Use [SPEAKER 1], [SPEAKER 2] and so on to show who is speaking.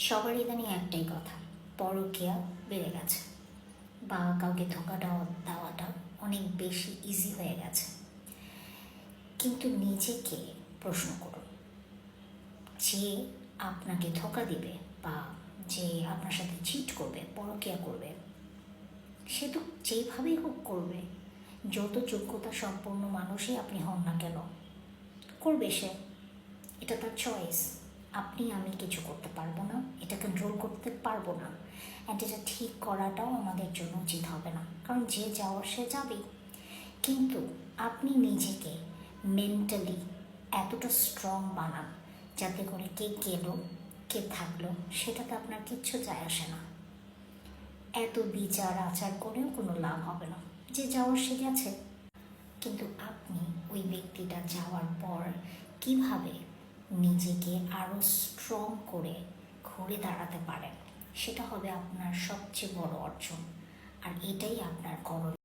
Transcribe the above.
[SPEAKER 1] সবার ইদানিং একটাই কথা, পরকীয়া বেড়ে গেছে বা কাউকে ধোঁকা দেওয়াটা অনেক বেশি ইজি হয়ে গেছে। কিন্তু নিজেকে প্রশ্ন করুন, যে আপনাকে ধোঁকা দিবে বা যে আপনার সাথে চিট করবে, পরকীয়া করবে, সে তো যেইভাবেই হোক করবে। যত যোগ্যতা সম্পন্ন মানুষই আপনি হন না কেন, করবে সে। এটা তার চয়েস। আপনি আমি কিছু করতে পারবো না, এটা কন্ট্রোল করতে পারবো না। অ্যান্ড এটা ঠিক করাটাও আমাদের জন্য উচিত হবে না, কারণ যে যাওয়ার সে যাবেই। কিন্তু আপনি নিজেকে মেন্টালি এতটা স্ট্রং বানান যাতে করে কে গেল কে থাকলো সেটাতে আপনার কিচ্ছু যায় আসে না। এত বিচার আচার করেও কোনো লাভ হবে না, যে যাওয়ার সে গেছে। কিন্তু আপনি ওই ব্যক্তিটা যাওয়ার পর কিভাবে নিজেকে আরও স্ট্রং করে ঘুরে দাঁড়াতে পারেন, সেটা হবে আপনার সবচেয়ে বড় অর্জন। আর এটাই আপনার করণীয়।